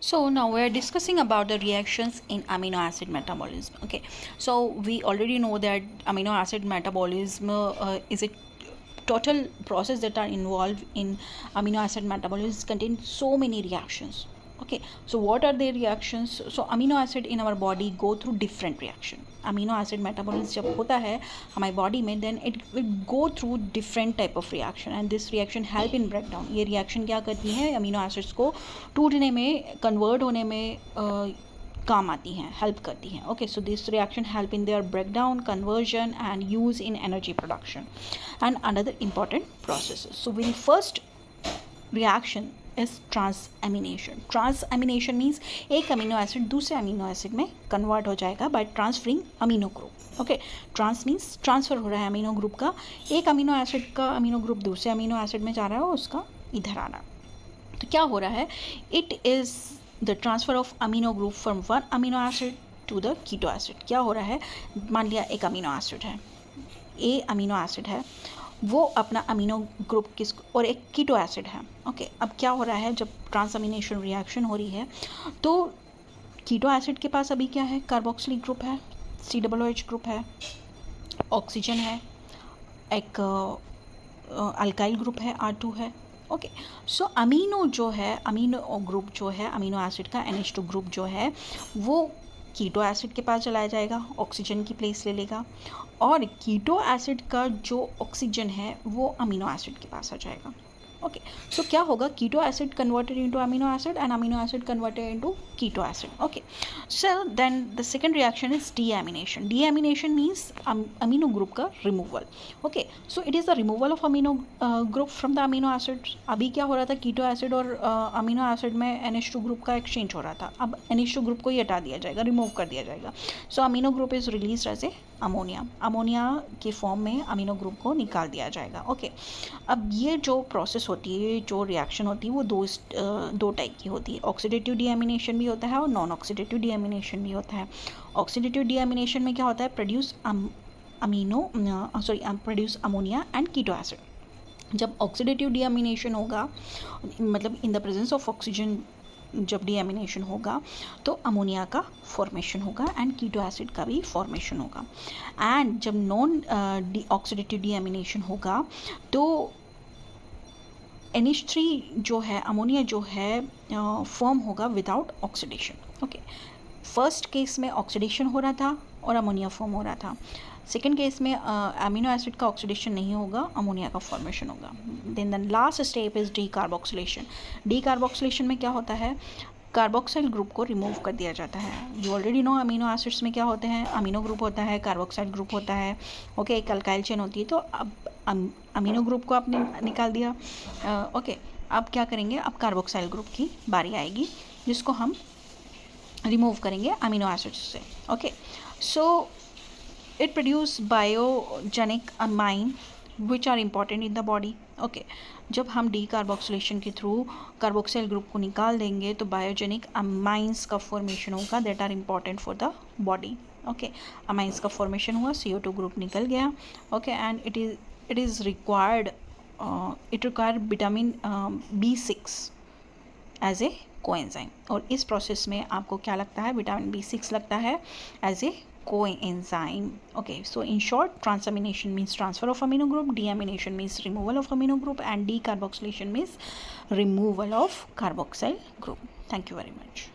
So now we are discussing about the reactions in amino acid metabolism. Okay, so we already know that amino acid metabolism is a total process that are involved in amino acid metabolism contain so many reactions. Okay, so what are the reactions? So amino acid in our body go through different reaction. Amino acid metabolism जब होता है हमारी body में, then it will go through different type of reaction and this reaction help in break down. ये रिएक्शन क्या करती है, अमीनो एसिड्स को टूटने में, कन्वर्ट होने में काम आती हैं, हेल्प करती हैं. Okay, so this reaction help in their breakdown, conversion and use in energy production and another important processes. So very first reaction is transamination. Transamination means एक अमीनो एसिड दूसरे amino acid में convert हो जाएगा by transferring amino group. Okay, trans means transfer हो रहा है amino group का. एक अमीनो एसिड का अमीनो ग्रुप दूसरे अमीनो एसिड में जा रहा है और उसका इधर आना. तो क्या हो रहा है, it is the transfer of amino group from one amino acid to the keto acid. क्या हो रहा है, मान लिया एक अमीनो एसिड है, ए अमीनो एसिड है, वो अपना अमीनो ग्रुप किस और एक कीटो एसिड है. ओके, अब क्या हो रहा है, जब ट्रांसअमिनेशन रिएक्शन हो रही है तो कीटो एसिड के पास अभी क्या है, कार्बोक्सिलिक ग्रुप है, COOH ग्रुप है, ऑक्सीजन है, एक अल्काइल ग्रुप है, R2 है. ओके, सो अमीनो जो है, अमीनो ग्रुप जो है अमीनो एसिड का NH2 ग्रुप जो है वो कीटो एसिड के पास चलाया जाएगा, ऑक्सीजन की प्लेस ले लेगा, और कीटो एसिड का जो ऑक्सीजन है वो अमीनो एसिड के पास आ जाएगा. ओके, सो क्या होगा, keto acid converted into amino acid and amino acid converted into keto acid. Okay, so then the second reaction is deamination. Deamination means amino group का removal. Okay, so it is the removal of amino group from the amino acid. अभी क्या हो रहा था, keto acid और amino acid में NH2 group का exchange हो रहा था. अब NH2 ग्रुप को ही हटा दिया जाएगा, रिमूव कर दिया जाएगा. So amino group is release as a ammonia. Ammonia के फॉर्म में अमीनो ग्रुप को निकाल दिया जाएगा. ओके, अब ये जो प्रोसेस होती है, जो रिएक्शन होती है वो दो टाइप की होती है. ऑक्सीडेटिव डीएमिनेशन भी होता है और नॉन ऑक्सीडेटिव डीएमिनेशन भी होता है. ऑक्सीडेटिव डीएमिनेशन में क्या होता है, produce ammonia and keto acid. जब ऑक्सीडेटिव डीएमिनेशन होगा, मतलब in the presence of oxygen जब डीएमिनेशन होगा तो अमोनिया का फॉर्मेशन होगा एंड कीटो एसिड का भी फॉर्मेशन होगा. एंड जब नॉन ऑक्सीडेटिव डीएमिनेशन होगा तो NH3 जो है, अमोनिया जो है, फॉर्म होगा without oxidation. Okay, first case में ऑक्सीडेशन हो रहा था और अमोनिया फॉर्म हो रहा था. सेकेंड केस में अमीनो एसिड का ऑक्सीडेशन नहीं होगा, अमोनिया का फॉर्मेशन होगा. Then the last step is decarboxylation. Decarboxylation में क्या होता है, कार्बोक्साइल ग्रुप को रिमूव कर दिया जाता है. You already know amino acids में क्या होते हैं, अमीनो ग्रुप होता है, कार्बोक्साइल ग्रुप होता है. ओके, एक अल्काइल चेन होती है. तो अब अमीनो ग्रुप को आपने निकाल दिया. ओके, अब क्या करेंगे, अब कार्बोक्साइल ग्रुप की बारी आएगी जिसको हम रिमूव करेंगे अमीनो एसिड्स से. Okay, so it produce biogenic amine which are important in the body. Okay, जब हम डीकार्बोक्सिलेशन के थ्रू कार्बोक्साइल ग्रुप को निकाल देंगे तो बायोजेनिक अमाइंस का फॉर्मेशन होगा that are important for the body. Okay, amines का फॉर्मेशन हुआ, CO2 ग्रुप निकल गया. Okay, and it is required vitamin B6 as a coenzyme. और इस प्रोसेस में आपको क्या लगता है, विटामिन B6 लगता है as a coenzyme. Okay, so in short, transamination means transfer of amino group, deamination means removal of amino group, and decarboxylation means removal of carboxyl group. Thank you very much.